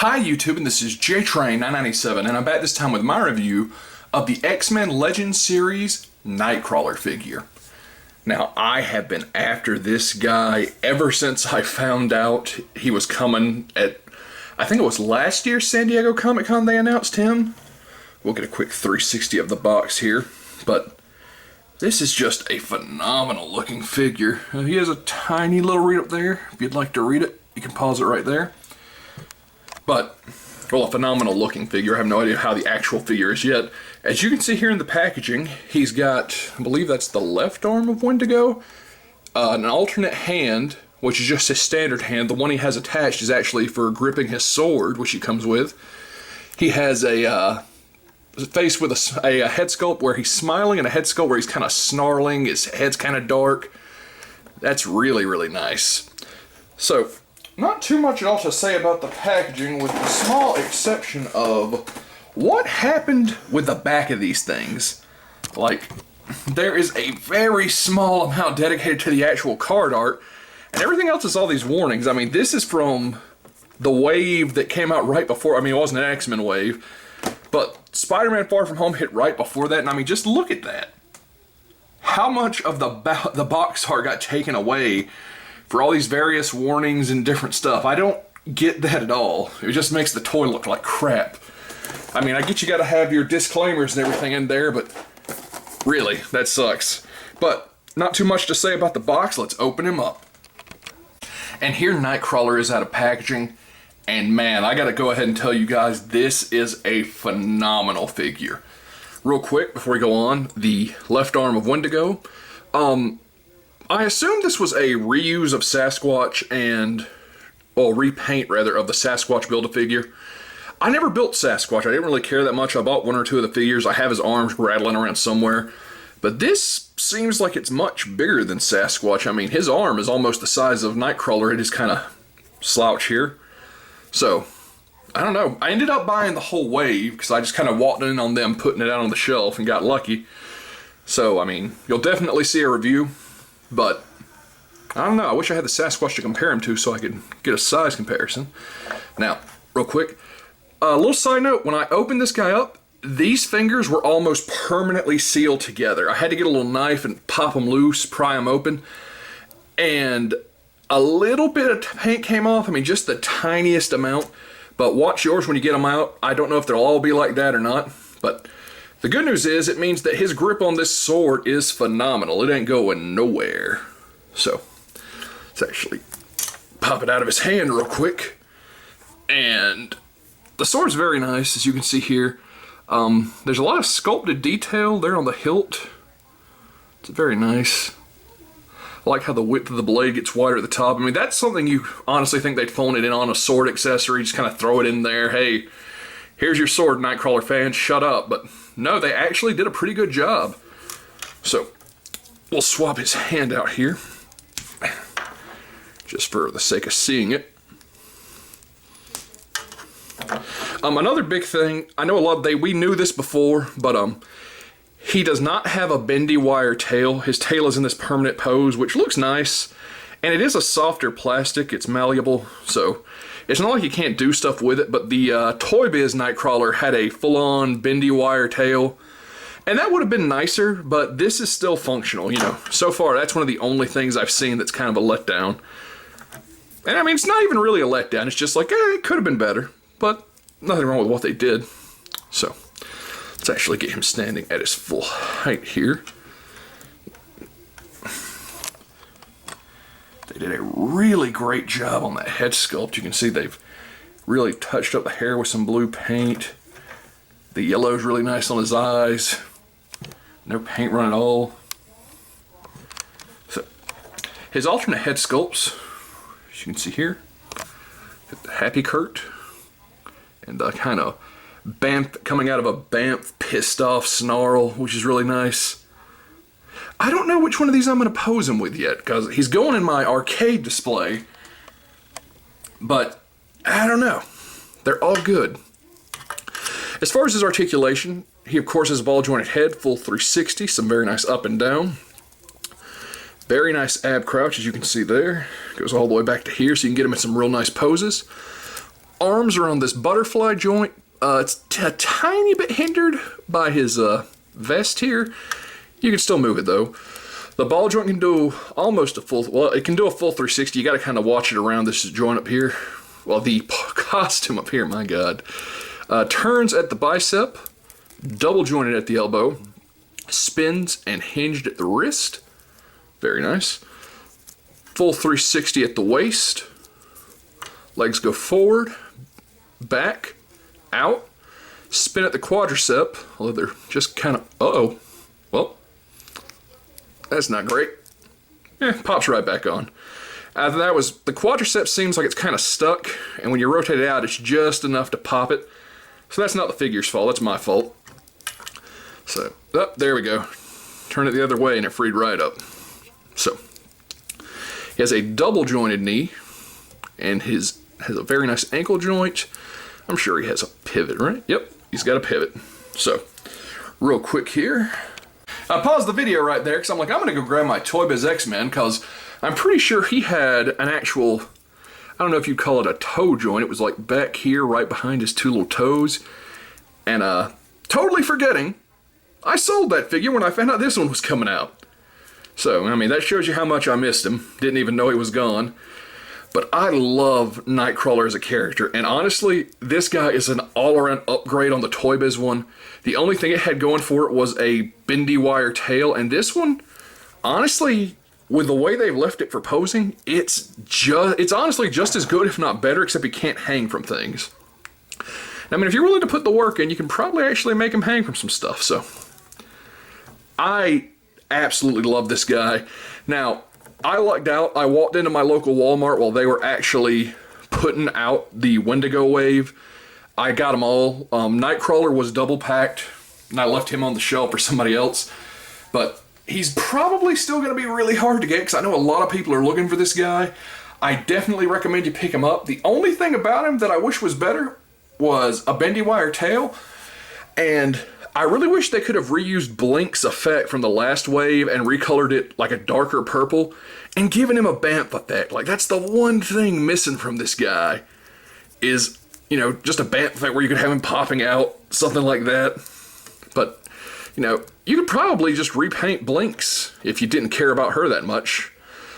Hi YouTube, and this is JTrain997, and I'm back this time with my review of the X-Men Legends series Nightcrawler figure. Now, I have been after this guy ever since I found out he was coming at, I think it was last year's San Diego Comic-Con they announced him. We'll get a quick 360 of the box here, but this is just a phenomenal looking figure. He has a tiny little read up there. If you'd like to read it, you can pause it right there. But, well, a phenomenal looking figure. I have no idea how the actual figure is yet. As you can see here in the packaging, he's got, I believe that's the left arm of Wendigo, an alternate hand, which is just his standard hand. The one he has attached is actually for gripping his sword, which he comes with. He has a face with a head sculpt where he's smiling and a head sculpt where he's kind of snarling. His head's kind of dark. That's really, really nice. So, not too much at all to say about the packaging, with the small exception of what happened with the back of these things. Like, there is a very small amount dedicated to the actual card art, and everything else is all these warnings. I mean, this is from the wave that came out right before. I mean, it wasn't an X-Men wave, but Spider-Man Far From Home hit right before that, and I mean, just look at that. How much of the box art got taken away for all these various warnings and different stuff? I don't get that at all. It just makes the toy look like crap. I mean, I get you gotta have your disclaimers and everything in there, but really, that sucks. But not too much to say about the box. Let's open him up. And here Nightcrawler is out of packaging. And man, I gotta go ahead and tell you guys, this is a phenomenal figure. Real quick, before we go on, the left arm of Wendigo. I assume this was a reuse of Sasquatch and, well, repaint rather, of the Sasquatch Build-A-Figure. I never built Sasquatch. I didn't really care that much. I bought one or two of the figures. I have his arms rattling around somewhere. But this seems like it's much bigger than Sasquatch. I mean, his arm is almost the size of Nightcrawler. It is kind of slouch here. So, I don't know. I ended up buying the whole wave because I just kind of walked in on them putting it out on the shelf and got lucky. So, I mean, you'll definitely see a review. But, I don't know, I wish I had the Sasquatch to compare him to so I could get a size comparison. Now, real quick, a little side note, when I opened this guy up, these fingers were almost permanently sealed together. I had to get a little knife and pop them loose, pry them open, and a little bit of paint came off. I mean, just the tiniest amount, but watch yours when you get them out. I don't know if they'll all be like that or not, but the good news is it means that his grip on this sword is phenomenal. It ain't going nowhere. So, let's actually pop it out of his hand real quick. And the sword's very nice, as you can see here. There's a lot of sculpted detail there on the hilt. It's very nice. I like how the width of the blade gets wider at the top. I mean, that's something you honestly think they'd phone it in on a sword accessory. Just kind of throw it in there. Hey, here's your sword, Nightcrawler fans, shut up. But no, they actually did a pretty good job. So, we'll swap his hand out here, just for the sake of seeing it. Another big thing, I know a lot we knew this before, but he does not have a bendy wire tail. His tail is in this permanent pose, which looks nice. And it is a softer plastic, it's malleable, so it's not like you can't do stuff with it, but the Toy Biz Nightcrawler had a full-on bendy wire tail. And that would have been nicer, but this is still functional, you know. So far, that's one of the only things I've seen that's kind of a letdown. And I mean, it's not even really a letdown, it's just like, it could have been better. But nothing wrong with what they did. So, let's actually get him standing at his full height here. They did a really great job on that head sculpt. You can see they've really touched up the hair with some blue paint. The yellow's really nice on his eyes. No paint run at all. So, his alternate head sculpts, as you can see here, got the Happy Kurt, and the kind of Bamf coming out of a Bamf pissed off snarl, which is really nice. I don't know which one of these I'm going to pose him with yet, because he's going in my arcade display, but I don't know. They're all good. As far as his articulation, he of course has a ball jointed head, full 360, some very nice up and down. Very nice ab crouch, as you can see there. Goes all the way back to here, so you can get him in some real nice poses. arms are on this butterfly joint. It's a tiny bit hindered by his vest here. You can still move it though. The ball joint can do almost a full, well, it can do a full 360. You got to kind of watch it around this joint up here. Well, the costume up here, my God. Turns at the bicep, double jointed at the elbow, spins and hinged at the wrist. Very nice. Full 360 at the waist. Legs go forward, back, out. Spin at the quadricep, although they're just kind of, uh-oh. Well, that's not great. Pops right back on. That was, the quadricep seems like it's kind of stuck, and when you rotate it out, it's just enough to pop it. So that's not the figure's fault, that's my fault. So, oh, there we go. Turn it the other way and it freed right up. So, he has a double jointed knee, and has a very nice ankle joint. I'm sure he has a pivot, right? Yep, he's got a pivot. So, real quick here. I paused the video right there because I'm like, I'm going to go grab my Toy Biz X-Men because I'm pretty sure he had an actual, I don't know if you'd call it a toe joint. It was like back here right behind his two little toes. And totally forgetting, I sold that figure when I found out this one was coming out. So, I mean, that shows you how much I missed him. Didn't even know he was gone. But I love Nightcrawler as a character, and honestly, this guy is an all-around upgrade on the Toy Biz one. The only thing it had going for it was a bendy wire tail, and this one, honestly, with the way they've left it for posing, it's honestly just as good, if not better, except he can't hang from things. I mean, if you're willing to put the work in, you can probably actually make him hang from some stuff, so. I absolutely love this guy. Now, I lucked out. I walked into my local Walmart while they were actually putting out the Wendigo wave. I got them all. Nightcrawler was double packed, and I left him on the shelf for somebody else. But he's probably still going to be really hard to get because I know a lot of people are looking for this guy. I definitely recommend you pick him up. The only thing about him that I wish was better was a bendy wire tail, and I really wish they could have reused Blink's effect from the last wave and recolored it like a darker purple and given him a Bamf effect. Like, that's the one thing missing from this guy is, you know, just a Bamf effect where you could have him popping out, something like that. But, you know, you could probably just repaint Blink's if you didn't care about her that much.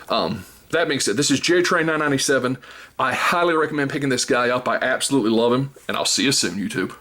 That being said, this is JTrain997. I highly recommend picking this guy up. I absolutely love him, and I'll see you soon, YouTube.